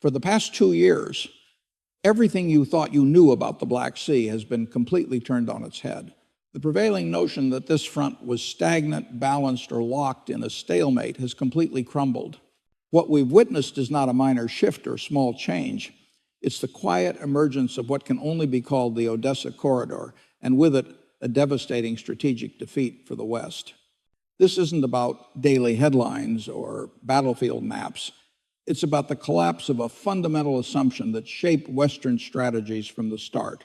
For the past 2 years, everything you thought you knew about the Black Sea has been completely turned on its head. The prevailing notion that this front was stagnant, balanced, or locked in a stalemate has completely crumbled. What we've witnessed is not a minor shift or small change. It's the quiet emergence of what can only be called the Odessa corridor, and with it, a devastating strategic defeat for the West. This isn't about daily headlines or battlefield maps. It's about the collapse of a fundamental assumption that shaped Western strategies from the start.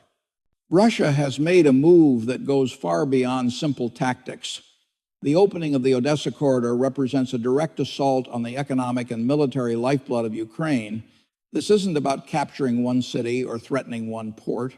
Russia has made a move that goes far beyond simple tactics. The opening of the Odessa corridor represents a direct assault on the economic and military lifeblood of Ukraine. This isn't about capturing one city or threatening one port.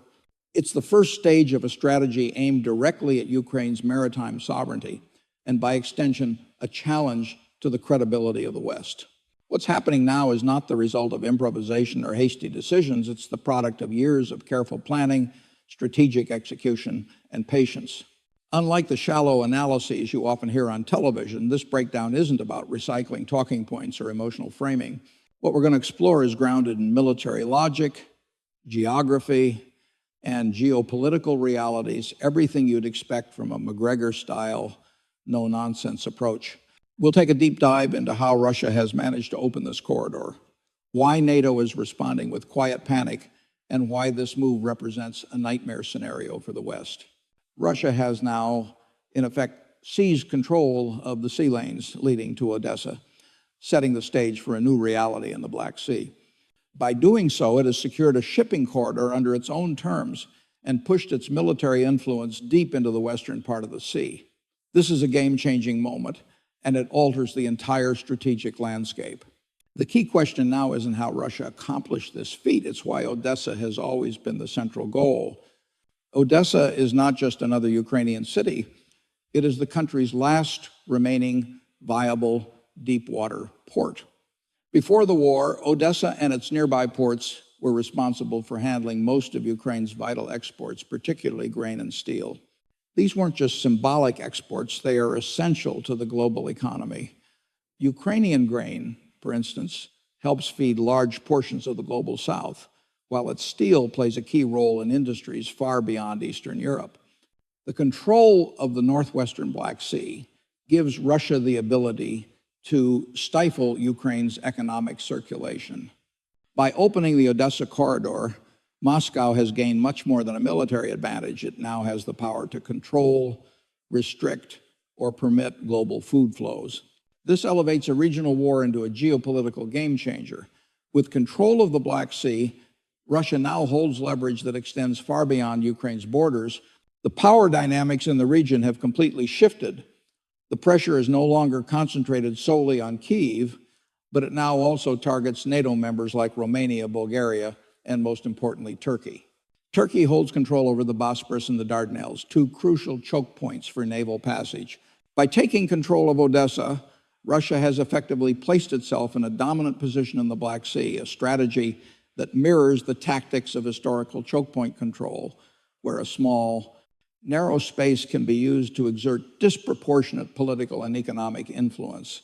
It's the first stage of a strategy aimed directly at Ukraine's maritime sovereignty, and by extension, a challenge to the credibility of the West. What's happening now is not the result of improvisation or hasty decisions. It's the product of years of careful planning, strategic execution, and patience. Unlike the shallow analyses you often hear on television, this breakdown isn't about recycling talking points or emotional framing. What we're going to explore is grounded in military logic, geography, and geopolitical realities, everything you'd expect from a McGregor-style, no-nonsense approach. We'll take a deep dive into how Russia has managed to open this corridor, why NATO is responding with quiet panic, and why this move represents a nightmare scenario for the West. Russia has now, in effect, seized control of the sea lanes leading to Odessa, setting the stage for a new reality in the Black Sea. By doing so, it has secured a shipping corridor under its own terms and pushed its military influence deep into the western part of the sea. This is a game-changing moment, and it alters the entire strategic landscape. The key question now isn't how Russia accomplished this feat, it's why Odessa has always been the central goal. Odessa is not just another Ukrainian city, it is the country's last remaining viable deep-water port. Before the war, Odessa and its nearby ports were responsible for handling most of Ukraine's vital exports, particularly grain and steel. These weren't just symbolic exports, they are essential to the global economy. Ukrainian grain, for instance, helps feed large portions of the global south, while its steel plays a key role in industries far beyond Eastern Europe. The control of the northwestern Black Sea gives Russia the ability to stifle Ukraine's economic circulation. By opening the Odessa corridor, Moscow has gained much more than a military advantage. It now has the power to control, restrict, or permit global food flows. This elevates a regional war into a geopolitical game changer. With control of the Black Sea, Russia now holds leverage that extends far beyond Ukraine's borders. The power dynamics in the region have completely shifted. The pressure is no longer concentrated solely on Kyiv, but it now also targets NATO members like Romania, Bulgaria, and most importantly, Turkey. Turkey holds control over the Bosporus and the Dardanelles, two crucial choke points for naval passage. By taking control of Odessa, Russia has effectively placed itself in a dominant position in the Black Sea, a strategy that mirrors the tactics of historical choke point control, where a small, narrow space can be used to exert disproportionate political and economic influence.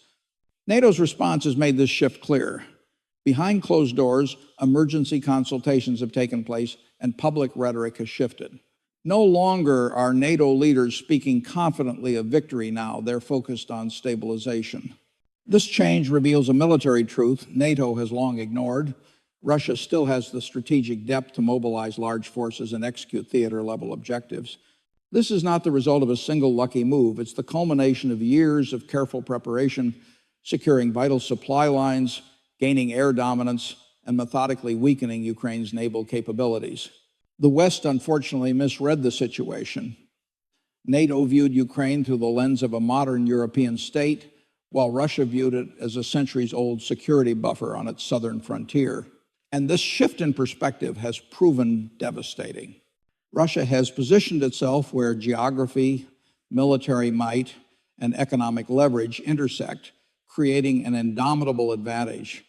NATO's response has made this shift clear. Behind closed doors, emergency consultations have taken place and public rhetoric has shifted. No longer are NATO leaders speaking confidently of victory now, they're focused on stabilization. This change reveals a military truth NATO has long ignored. Russia still has the strategic depth to mobilize large forces and execute theater-level objectives. This is not the result of a single lucky move. It's the culmination of years of careful preparation, securing vital supply lines, gaining air dominance, and methodically weakening Ukraine's naval capabilities. The West unfortunately misread the situation. NATO viewed Ukraine through the lens of a modern European state, while Russia viewed it as a centuries-old security buffer on its southern frontier. And this shift in perspective has proven devastating. Russia has positioned itself where geography, military might, and economic leverage intersect, creating an indomitable advantage.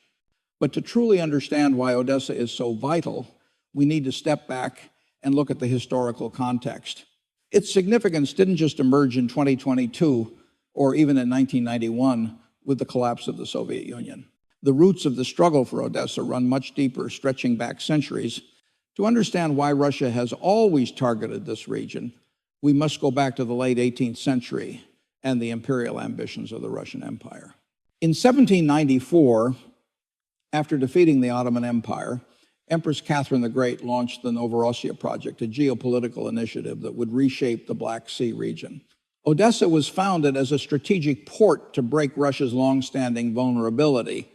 But to truly understand why Odessa is so vital, we need to step back and look at the historical context. Its significance didn't just emerge in 2022 or even in 1991 with the collapse of the Soviet Union. The roots of the struggle for Odessa run much deeper, stretching back centuries. To understand why Russia has always targeted this region, we must go back to the late 18th century and the imperial ambitions of the Russian Empire. In 1794, after defeating the Ottoman Empire, Empress Catherine the Great launched the Novorossiya Project, a geopolitical initiative that would reshape the Black Sea region. Odessa was founded as a strategic port to break Russia's long-standing vulnerability.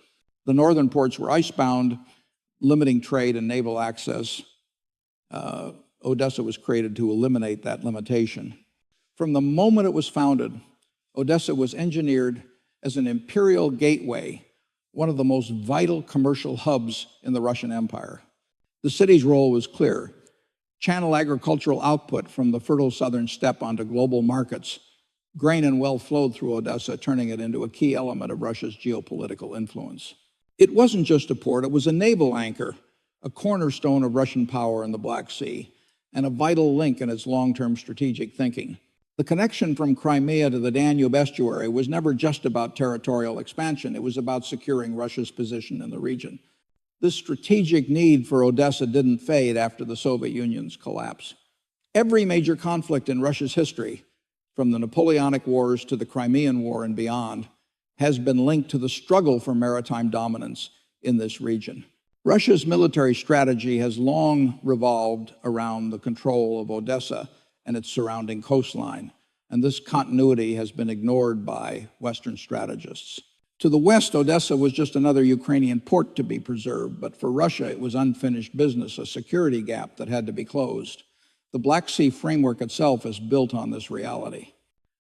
The northern ports were icebound, limiting trade and naval access. Odessa was created to eliminate that limitation. From the moment it was founded, Odessa was engineered as an imperial gateway, one of the most vital commercial hubs in the Russian Empire. The city's role was clear: channel agricultural output from the fertile southern steppe onto global markets. Grain and wealth flowed through Odessa, turning it into a key element of Russia's geopolitical influence. It wasn't just a port, it was a naval anchor, a cornerstone of Russian power in the Black Sea, and a vital link in its long-term strategic thinking. The connection from Crimea to the Danube estuary was never just about territorial expansion. It was about securing Russia's position in the region. This strategic need for Odessa didn't fade after the Soviet Union's collapse. Every major conflict in Russia's history, from the Napoleonic Wars to the Crimean War and beyond, has been linked to the struggle for maritime dominance in this region. Russia's military strategy has long revolved around the control of Odessa and its surrounding coastline, and this continuity has been ignored by Western strategists. To the west, Odessa was just another Ukrainian port to be preserved, but for Russia it was unfinished business, a security gap that had to be closed. The Black Sea framework itself is built on this reality.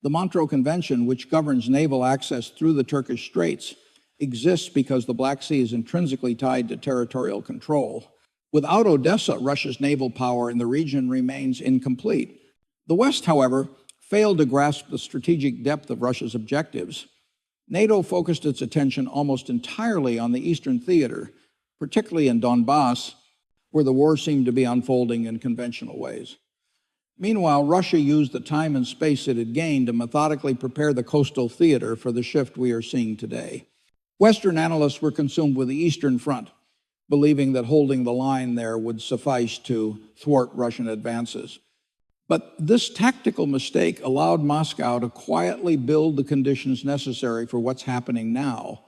The Montreux Convention, which governs naval access through the Turkish Straits, exists because the Black Sea is intrinsically tied to territorial control. Without Odessa, Russia's naval power in the region remains incomplete. The West, however, failed to grasp the strategic depth of Russia's objectives. NATO focused its attention almost entirely on the Eastern theater, particularly in Donbass, where the war seemed to be unfolding in conventional ways. Meanwhile, Russia used the time and space it had gained to methodically prepare the coastal theater for the shift we are seeing today. Western analysts were consumed with the Eastern Front, believing that holding the line there would suffice to thwart Russian advances. But this tactical mistake allowed Moscow to quietly build the conditions necessary for what's happening now,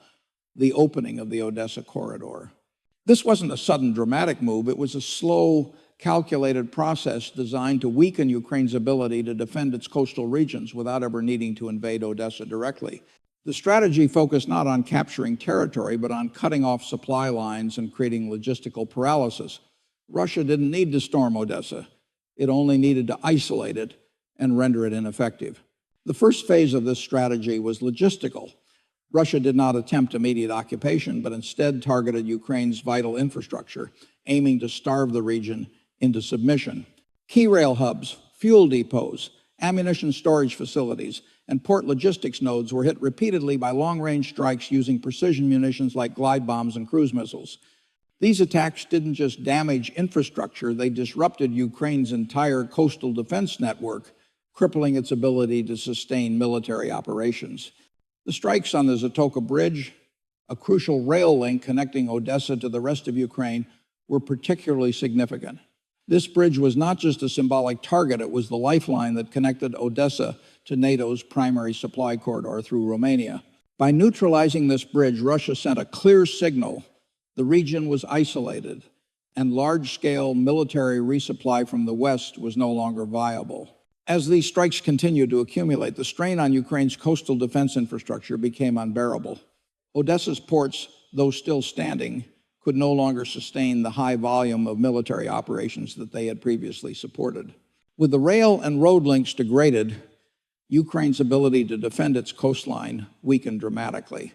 the opening of the Odessa corridor. This wasn't a sudden dramatic move, it was a slow, calculated process designed to weaken Ukraine's ability to defend its coastal regions without ever needing to invade Odessa directly. The strategy focused not on capturing territory, but on cutting off supply lines and creating logistical paralysis. Russia didn't need to storm Odessa. It only needed to isolate it and render it ineffective. The first phase of this strategy was logistical. Russia did not attempt immediate occupation, but instead targeted Ukraine's vital infrastructure, aiming to starve the region into submission. Key rail hubs, fuel depots, ammunition storage facilities, and port logistics nodes were hit repeatedly by long-range strikes using precision munitions like glide bombs and cruise missiles. These attacks didn't just damage infrastructure, they disrupted Ukraine's entire coastal defense network, crippling its ability to sustain military operations. The strikes on the Zatoka Bridge, a crucial rail link connecting Odessa to the rest of Ukraine, were particularly significant. This bridge was not just a symbolic target, it was the lifeline that connected Odessa to NATO's primary supply corridor through Romania. By neutralizing this bridge, Russia sent a clear signal the region was isolated, and large-scale military resupply from the West was no longer viable. As these strikes continued to accumulate, the strain on Ukraine's coastal defense infrastructure became unbearable. Odessa's ports, though still standing, could no longer sustain the high volume of military operations that they had previously supported. With the rail and road links degraded, Ukraine's ability to defend its coastline weakened dramatically.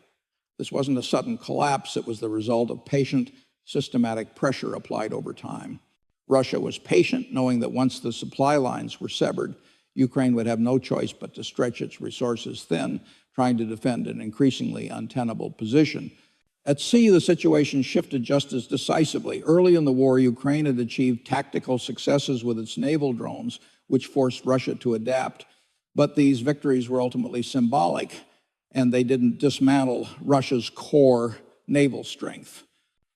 This wasn't a sudden collapse, it was the result of patient, systematic pressure applied over time. Russia was patient, knowing that once the supply lines were severed, Ukraine would have no choice but to stretch its resources thin, trying to defend an increasingly untenable position. At sea, the situation shifted just as decisively. Early in the war, Ukraine had achieved tactical successes with its naval drones, which forced Russia to adapt. But these victories were ultimately symbolic, and they didn't dismantle Russia's core naval strength.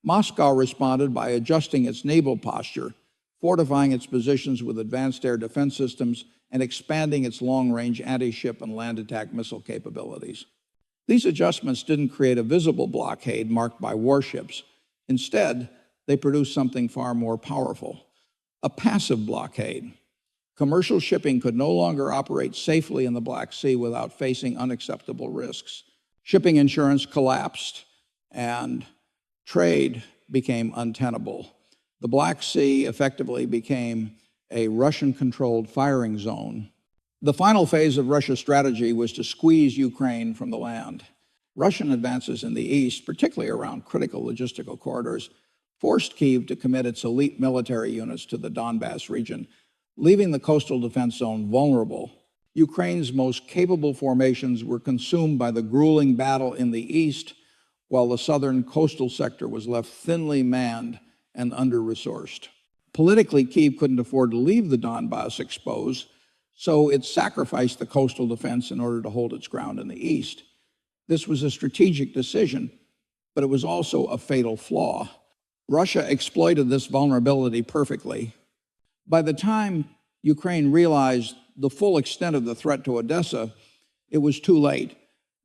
Moscow responded by adjusting its naval posture, fortifying its positions with advanced air defense systems, and expanding its long-range anti-ship and land attack missile capabilities. These adjustments didn't create a visible blockade marked by warships. Instead, they produced something far more powerful, a passive blockade. Commercial shipping could no longer operate safely in the Black Sea without facing unacceptable risks. Shipping insurance collapsed, and trade became untenable. The Black Sea effectively became a Russian-controlled firing zone. The final phase of Russia's strategy was to squeeze Ukraine from the land. Russian advances in the east, particularly around critical logistical corridors, forced Kyiv to commit its elite military units to the Donbass region, leaving the coastal defense zone vulnerable. Ukraine's most capable formations were consumed by the grueling battle in the east, while the southern coastal sector was left thinly manned and under-resourced. Politically, Kyiv couldn't afford to leave the Donbass exposed, so it sacrificed the coastal defense in order to hold its ground in the east. This was a strategic decision, but it was also a fatal flaw. Russia exploited this vulnerability perfectly. By the time Ukraine realized the full extent of the threat to Odessa, it was too late.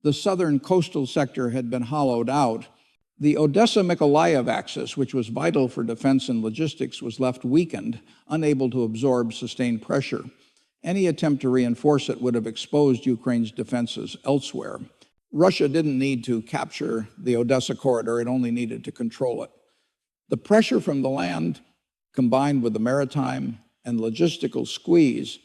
The southern coastal sector had been hollowed out. The Odessa-Mykolaiv axis, which was vital for defense and logistics, was left weakened, unable to absorb sustained pressure. Any attempt to reinforce it would have exposed Ukraine's defenses elsewhere. Russia didn't need to capture the Odessa corridor, it only needed to control it. The pressure from the land, combined with the maritime and logistical squeeze,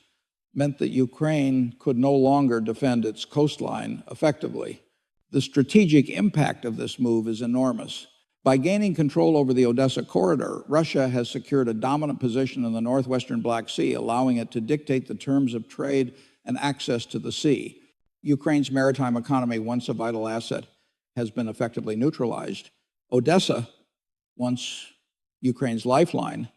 meant that Ukraine could no longer defend its coastline effectively. The strategic impact of this move is enormous. By gaining control over the Odessa corridor, Russia has secured a dominant position in the northwestern Black Sea, allowing it to dictate the terms of trade and access to the sea. Ukraine's maritime economy, once a vital asset, has been effectively neutralized. Odessa, once Ukraine's lifeline,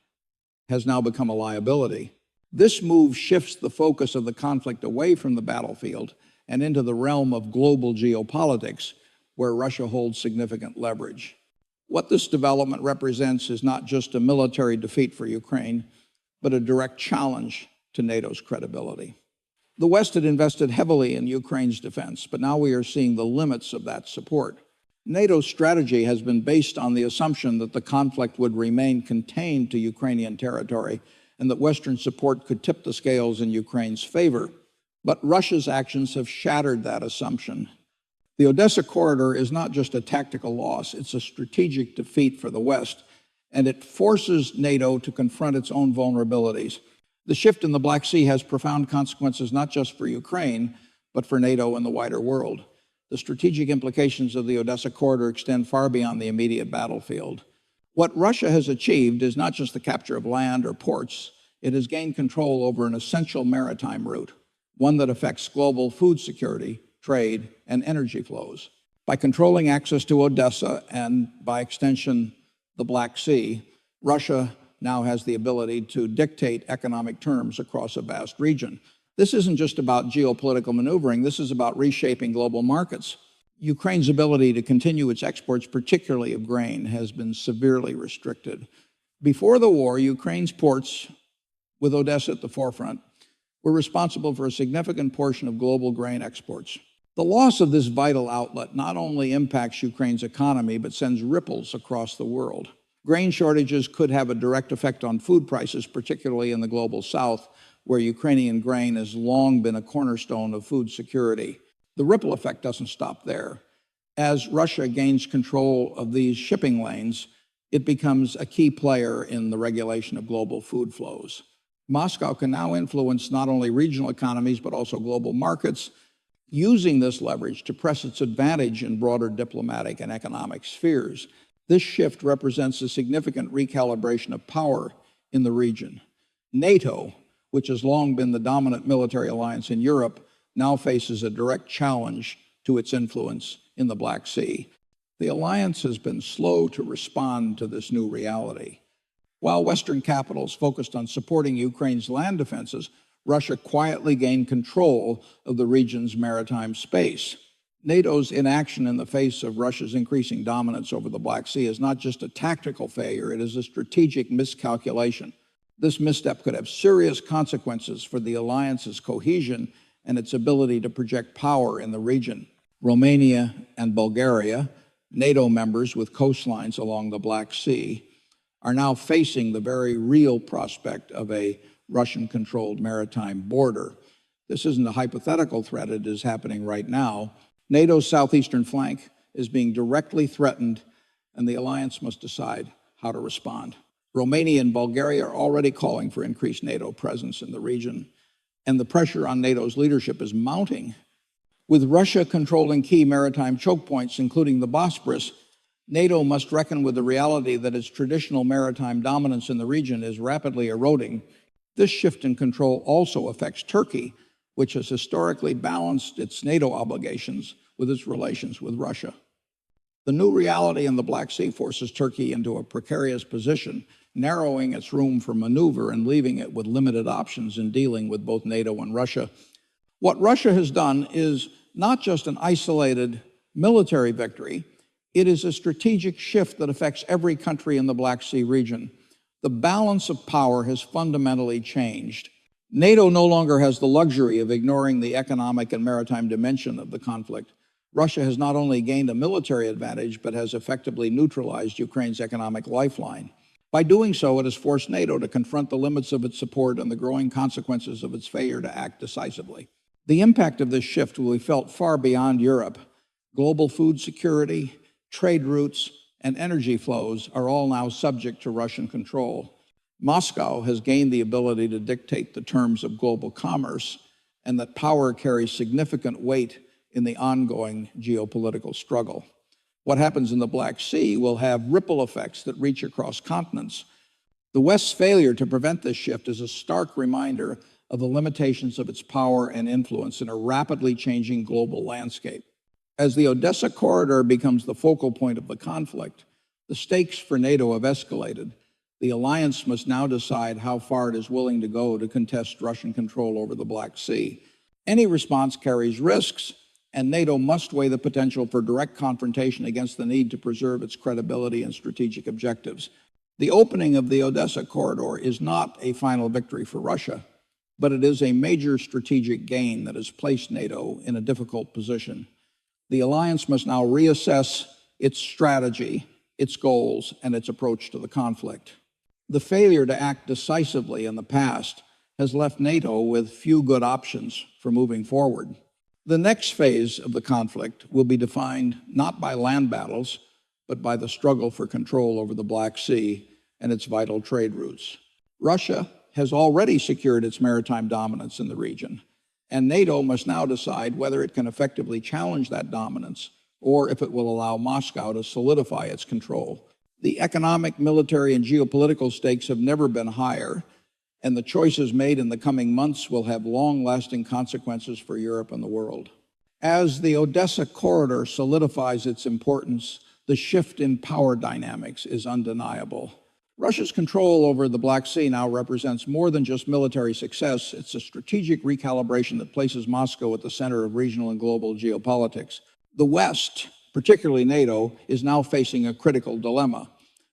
has now become a liability. This move shifts the focus of the conflict away from the battlefield and into the realm of global geopolitics, where Russia holds significant leverage. What this development represents is not just a military defeat for Ukraine, but a direct challenge to NATO's credibility. The West had invested heavily in Ukraine's defense, but now we are seeing the limits of that support. NATO's strategy has been based on the assumption that the conflict would remain contained to Ukrainian territory and that Western support could tip the scales in Ukraine's favor. But Russia's actions have shattered that assumption. The Odessa corridor is not just a tactical loss, it's a strategic defeat for the West, and it forces NATO to confront its own vulnerabilities. The shift in the Black Sea has profound consequences not just for Ukraine, but for NATO and the wider world. The strategic implications of the Odessa corridor extend far beyond the immediate battlefield. What Russia has achieved is not just the capture of land or ports, it has gained control over an essential maritime route, one that affects global food security, trade, and energy flows. By controlling access to Odessa and, by extension, the Black Sea, Russia now has the ability to dictate economic terms across a vast region. This isn't just about geopolitical maneuvering, this is about reshaping global markets. Ukraine's ability to continue its exports, particularly of grain, has been severely restricted. Before the war, Ukraine's ports, with Odessa at the forefront, were responsible for a significant portion of global grain exports. The loss of this vital outlet not only impacts Ukraine's economy, but sends ripples across the world. Grain shortages could have a direct effect on food prices, particularly in the global south, where Ukrainian grain has long been a cornerstone of food security. The ripple effect doesn't stop there. As Russia gains control of these shipping lanes, it becomes a key player in the regulation of global food flows. Moscow can now influence not only regional economies, but also global markets, using this leverage to press its advantage in broader diplomatic and economic spheres. This shift represents a significant recalibration of power in the region. NATO, which has long been the dominant military alliance in Europe, now faces a direct challenge to its influence in the Black Sea. The alliance has been slow to respond to this new reality. While Western capitals focused on supporting Ukraine's land defenses, Russia quietly gained control of the region's maritime space. NATO's inaction in the face of Russia's increasing dominance over the Black Sea is not just a tactical failure, it is a strategic miscalculation. This misstep could have serious consequences for the alliance's cohesion and its ability to project power in the region. Romania and Bulgaria, NATO members with coastlines along the Black Sea, are now facing the very real prospect of a Russian-controlled maritime border. This isn't a hypothetical threat, it is happening right now. NATO's southeastern flank is being directly threatened, and the alliance must decide how to respond. Romania and Bulgaria are already calling for increased NATO presence in the region, and the pressure on NATO's leadership is mounting. With Russia controlling key maritime choke points, including the Bosporus, NATO must reckon with the reality that its traditional maritime dominance in the region is rapidly eroding. This shift in control also affects Turkey, which has historically balanced its NATO obligations with its relations with Russia. The new reality in the Black Sea forces Turkey into a precarious position, narrowing its room for maneuver and leaving it with limited options in dealing with both NATO and Russia. What Russia has done is not just an isolated military victory, it is a strategic shift that affects every country in the Black Sea region. The balance of power has fundamentally changed. NATO no longer has the luxury of ignoring the economic and maritime dimension of the conflict. Russia has not only gained a military advantage, but has effectively neutralized Ukraine's economic lifeline. By doing so, it has forced NATO to confront the limits of its support and the growing consequences of its failure to act decisively. The impact of this shift will be felt far beyond Europe. Global food security, trade routes, and energy flows are all now subject to Russian control. Moscow has gained the ability to dictate the terms of global commerce, and that power carries significant weight in the ongoing geopolitical struggle. What happens in the Black Sea will have ripple effects that reach across continents. The West's failure to prevent this shift is a stark reminder of the limitations of its power and influence in a rapidly changing global landscape. As the Odessa corridor becomes the focal point of the conflict, the stakes for NATO have escalated. The alliance must now decide how far it is willing to go to contest Russian control over the Black Sea. Any response carries risks, and NATO must weigh the potential for direct confrontation against the need to preserve its credibility and strategic objectives. The opening of the Odessa corridor is not a final victory for Russia, but it is a major strategic gain that has placed NATO in a difficult position. The alliance must now reassess its strategy, its goals, and its approach to the conflict. The failure to act decisively in the past has left NATO with few good options for moving forward. The next phase of the conflict will be defined not by land battles, but by the struggle for control over the Black Sea and its vital trade routes. Russia has already secured its maritime dominance in the region, and NATO must now decide whether it can effectively challenge that dominance or if it will allow Moscow to solidify its control. The economic, military, and geopolitical stakes have never been higher, and the choices made in the coming months will have long-lasting consequences for Europe and the world. As the Odessa corridor solidifies its importance, the shift in power dynamics is undeniable. Russia's control over the Black Sea now represents more than just military success. It's a strategic recalibration that places Moscow at the center of regional and global geopolitics. The West, particularly NATO, is now facing a critical dilemma.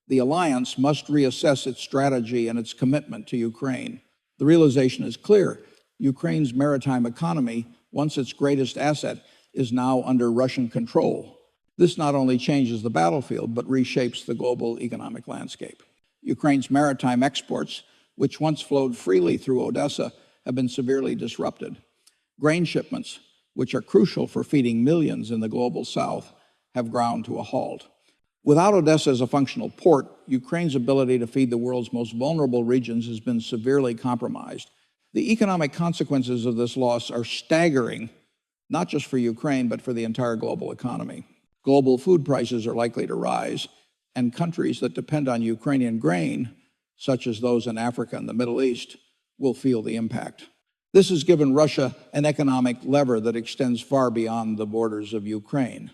The alliance must reassess its strategy and its commitment to Ukraine. The realization is clear. Ukraine's maritime economy, once its greatest asset, is now under Russian control. This not only changes the battlefield, but reshapes the global economic landscape. Ukraine's maritime exports, which once flowed freely through Odessa, have been severely disrupted. Grain shipments, which are crucial for feeding millions in the global south, have ground to a halt. Without Odessa as a functional port, Ukraine's ability to feed the world's most vulnerable regions has been severely compromised. The economic consequences of this loss are staggering, not just for Ukraine, but for the entire global economy. Global food prices are likely to rise, and countries that depend on Ukrainian grain, such as those in Africa and the Middle East, will feel the impact. This has given Russia an economic lever that extends far beyond the borders of Ukraine.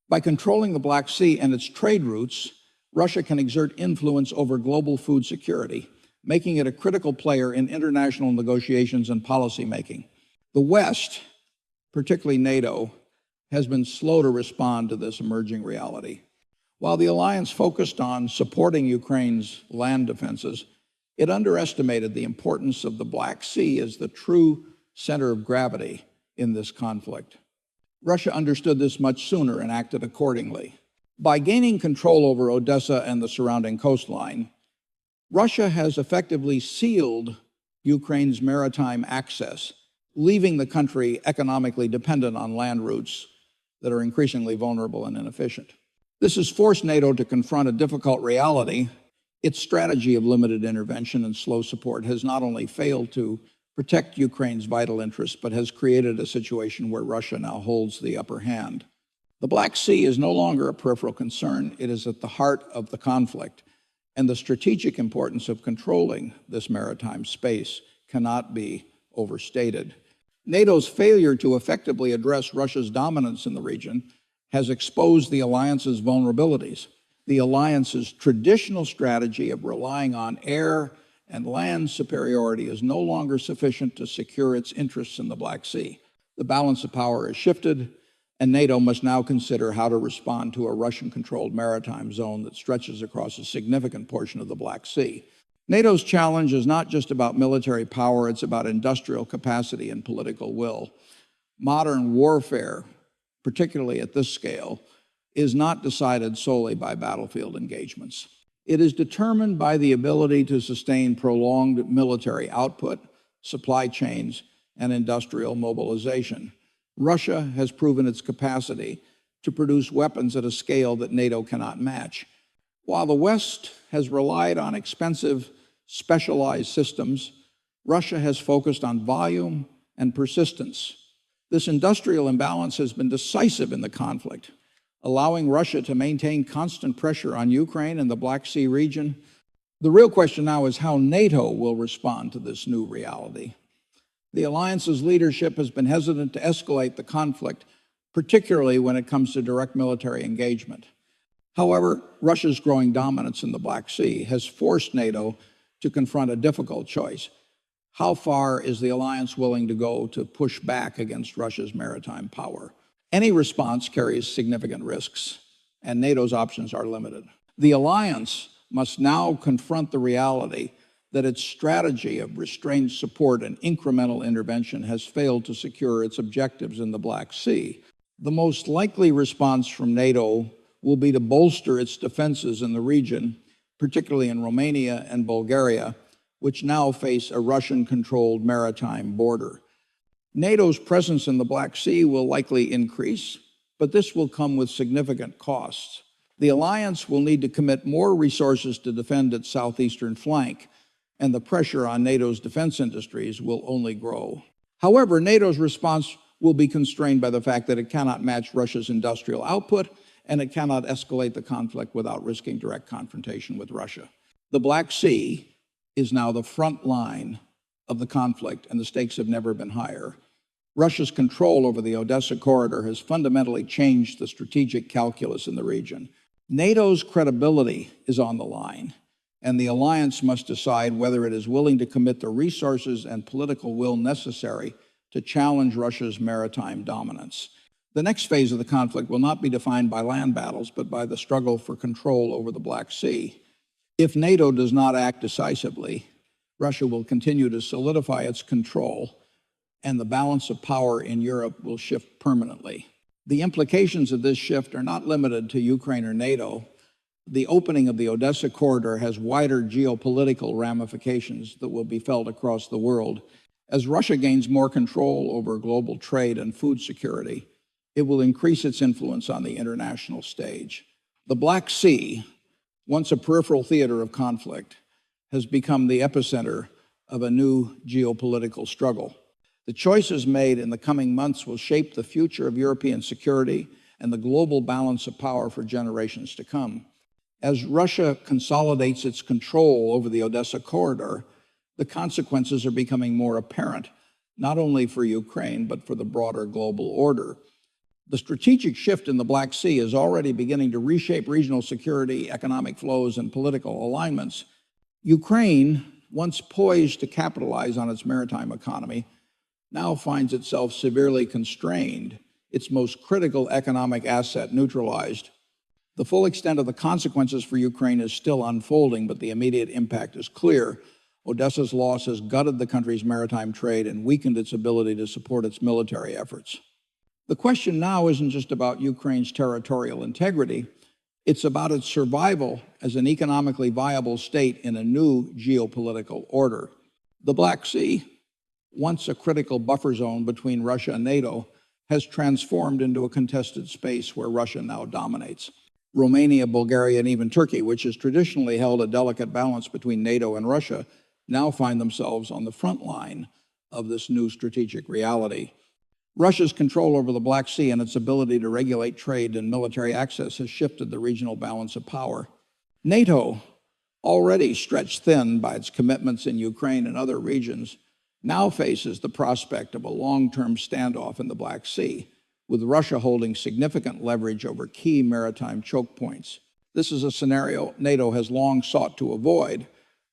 By controlling the Black Sea and its trade routes, Russia can exert influence over global food security, making it a critical player in international negotiations and policymaking. The West, particularly NATO, has been slow to respond to this emerging reality. While the alliance focused on supporting Ukraine's land defenses, it underestimated the importance of the Black Sea as the true center of gravity in this conflict. Russia understood this much sooner and acted accordingly. By gaining control over Odessa and the surrounding coastline, Russia has effectively sealed Ukraine's maritime access, leaving the country economically dependent on land routes that are increasingly vulnerable and inefficient. This has forced NATO to confront a difficult reality. Its strategy of limited intervention and slow support has not only failed to protect Ukraine's vital interests, but has created a situation where Russia now holds the upper hand. The Black Sea is no longer a peripheral concern. It is at the heart of the conflict, and the strategic importance of controlling this maritime space cannot be overstated. NATO's failure to effectively address Russia's dominance in the region has exposed the alliance's vulnerabilities. The alliance's traditional strategy of relying on air and land superiority is no longer sufficient to secure its interests in the Black Sea. The balance of power has shifted, and NATO must now consider how to respond to a Russian-controlled maritime zone that stretches across a significant portion of the Black Sea. NATO's challenge is not just about military power, it's about industrial capacity and political will. Modern warfare, particularly at this scale, is not decided solely by battlefield engagements. It is determined by the ability to sustain prolonged military output, supply chains, and industrial mobilization. Russia has proven its capacity to produce weapons at a scale that NATO cannot match. While the West has relied on expensive, specialized systems, Russia has focused on volume and persistence. This industrial imbalance has been decisive in the conflict, allowing Russia to maintain constant pressure on Ukraine and the Black Sea region. The real question now is how NATO will respond to this new reality. The alliance's leadership has been hesitant to escalate the conflict, particularly when it comes to direct military engagement. However, Russia's growing dominance in the Black Sea has forced NATO to confront a difficult choice. How far is the alliance willing to go to push back against Russia's maritime power? Any response carries significant risks, and NATO's options are limited. The alliance must now confront the reality that its strategy of restrained support and incremental intervention has failed to secure its objectives in the Black Sea. The most likely response from NATO will be to bolster its defenses in the region, particularly in Romania and Bulgaria, which now face a Russian-controlled maritime border. NATO's presence in the Black Sea will likely increase, but this will come with significant costs. The alliance will need to commit more resources to defend its southeastern flank, and the pressure on NATO's defense industries will only grow. However, NATO's response will be constrained by the fact that it cannot match Russia's industrial output, and it cannot escalate the conflict without risking direct confrontation with Russia. The Black Sea is now the front line of the conflict, and the stakes have never been higher. Russia's control over the Odessa corridor has fundamentally changed the strategic calculus in the region. NATO's credibility is on the line, and the alliance must decide whether it is willing to commit the resources and political will necessary to challenge Russia's maritime dominance. The next phase of the conflict will not be defined by land battles, but by the struggle for control over the Black Sea. If NATO does not act decisively, Russia will continue to solidify its control, and the balance of power in Europe will shift permanently. The implications of this shift are not limited to Ukraine or NATO. The opening of the Odessa corridor has wider geopolitical ramifications that will be felt across the world. As Russia gains more control over global trade and food security, it will increase its influence on the international stage. The Black Sea, once a peripheral theater of conflict, has become the epicenter of a new geopolitical struggle. The choices made in the coming months will shape the future of European security and the global balance of power for generations to come. As Russia consolidates its control over the Odessa corridor, the consequences are becoming more apparent, not only for Ukraine, but for the broader global order. The strategic shift in the Black Sea is already beginning to reshape regional security, economic flows, and political alignments. Ukraine, once poised to capitalize on its maritime economy, now finds itself severely constrained its most critical economic asset, neutralized. The full extent of the consequences for Ukraine is still unfolding, but the immediate impact is clear. Odessa's loss has gutted the country's maritime trade and weakened its ability to support its military efforts. The question now isn't just about Ukraine's territorial integrity, it's about its survival as an economically viable state in a new geopolitical order. The Black Sea, once a critical buffer zone between Russia and NATO, has transformed into a contested space where Russia now dominates. Romania, Bulgaria, and even Turkey, which has traditionally held a delicate balance between NATO and Russia, now find themselves on the front line of this new strategic reality. Russia's control over the Black Sea and its ability to regulate trade and military access has shifted the regional balance of power. NATO, already stretched thin by its commitments in Ukraine and other regions, now faces the prospect of a long-term standoff in the Black Sea, with Russia holding significant leverage over key maritime choke points. This is a scenario NATO has long sought to avoid,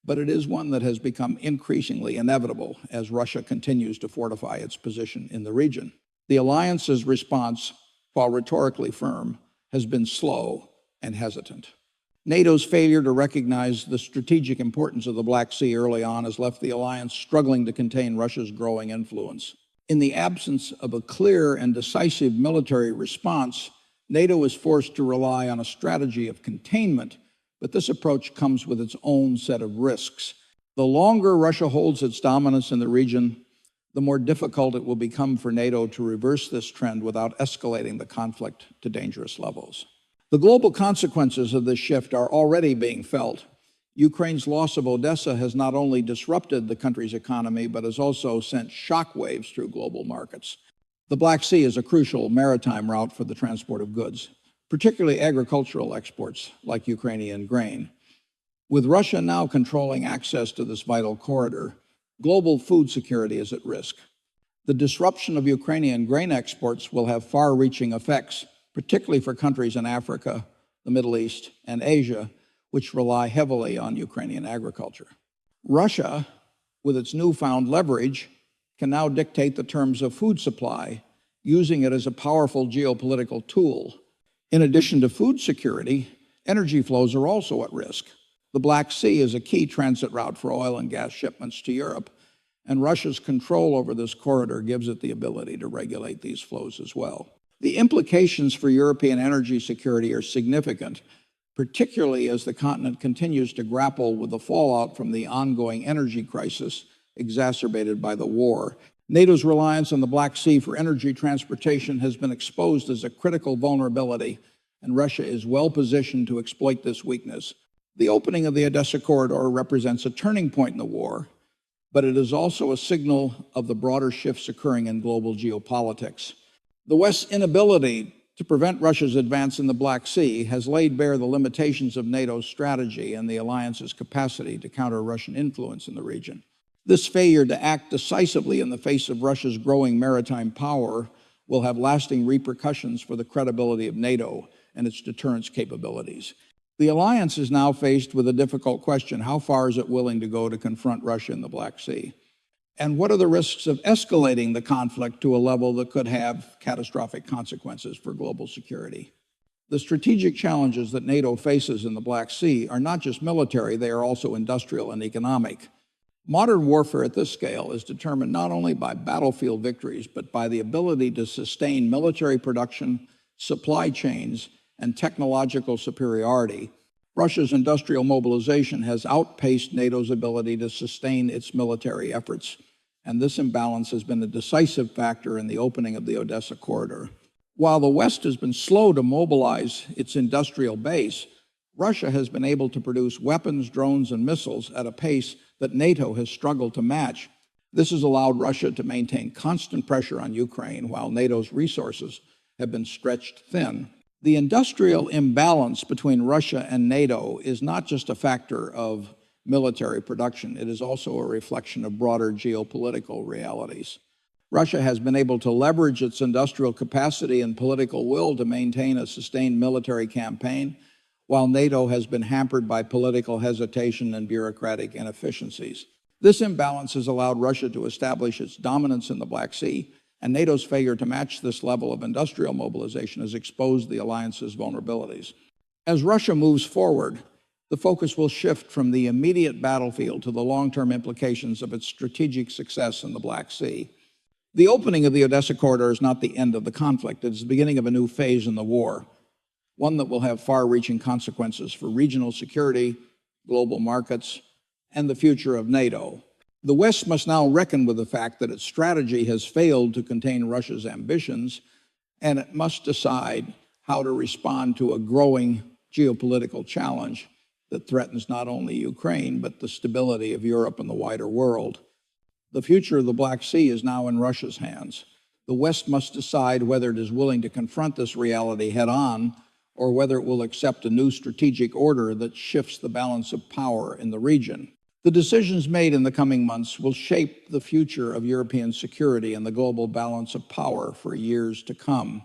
but it is one that has become increasingly inevitable as Russia continues to fortify its position in the region. The alliance's response, while rhetorically firm, has been slow and hesitant. NATO's failure to recognize the strategic importance of the Black Sea early on has left the alliance struggling to contain Russia's growing influence. In the absence of a clear and decisive military response, NATO is forced to rely on a strategy of containment, but this approach comes with its own set of risks. The longer Russia holds its dominance in the region, the more difficult it will become for NATO to reverse this trend without escalating the conflict to dangerous levels. The global consequences of this shift are already being felt. Ukraine's loss of Odessa has not only disrupted the country's economy, but has also sent shockwaves through global markets. The Black Sea is a crucial maritime route for the transport of goods, particularly agricultural exports like Ukrainian grain. With Russia now controlling access to this vital corridor, global food security is at risk. The disruption of Ukrainian grain exports will have far-reaching effects, particularly for countries in Africa, the Middle East, and Asia, which rely heavily on Ukrainian agriculture. Russia, with its newfound leverage, can now dictate the terms of food supply, using it as a powerful geopolitical tool. In addition to food security, energy flows are also at risk. The Black Sea is a key transit route for oil and gas shipments to Europe, and Russia's control over this corridor gives it the ability to regulate these flows as well. The implications for European energy security are significant, particularly as the continent continues to grapple with the fallout from the ongoing energy crisis exacerbated by the war. NATO's reliance on the Black Sea for energy transportation has been exposed as a critical vulnerability, and Russia is well positioned to exploit this weakness. The opening of the Odessa corridor represents a turning point in the war, but it is also a signal of the broader shifts occurring in global geopolitics. The West's inability to prevent Russia's advance in the Black Sea has laid bare the limitations of NATO's strategy and the alliance's capacity to counter Russian influence in the region. This failure to act decisively in the face of Russia's growing maritime power will have lasting repercussions for the credibility of NATO and its deterrence capabilities. The alliance is now faced with a difficult question: how far is it willing to go to confront Russia in the Black Sea? And what are the risks of escalating the conflict to a level that could have catastrophic consequences for global security? The strategic challenges that NATO faces in the Black Sea are not just military, they are also industrial and economic. Modern warfare at this scale is determined not only by battlefield victories, but by the ability to sustain military production, supply chains, and technological superiority. Russia's industrial mobilization has outpaced NATO's ability to sustain its military efforts, and this imbalance has been a decisive factor in the opening of the Odessa corridor. While the West has been slow to mobilize its industrial base, Russia has been able to produce weapons, drones, and missiles at a pace that NATO has struggled to match. This has allowed Russia to maintain constant pressure on Ukraine while NATO's resources have been stretched thin. The industrial imbalance between Russia and NATO is not just a factor of military production, it is also a reflection of broader geopolitical realities. Russia has been able to leverage its industrial capacity and political will to maintain a sustained military campaign, while NATO has been hampered by political hesitation and bureaucratic inefficiencies. This imbalance has allowed Russia to establish its dominance in the Black Sea and NATO's failure to match this level of industrial mobilization has exposed the alliance's vulnerabilities. As Russia moves forward, the focus will shift from the immediate battlefield to the long-term implications of its strategic success in the Black Sea. The opening of the Odessa corridor is not the end of the conflict. It is the beginning of a new phase in the war, one that will have far-reaching consequences for regional security, global markets, and the future of NATO. The West must now reckon with the fact that its strategy has failed to contain Russia's ambitions, and it must decide how to respond to a growing geopolitical challenge that threatens not only Ukraine, but the stability of Europe and the wider world. The future of the Black Sea is now in Russia's hands. The West must decide whether it is willing to confront this reality head-on, or whether it will accept a new strategic order that shifts the balance of power in the region. The decisions made in the coming months will shape the future of European security and the global balance of power for years to come.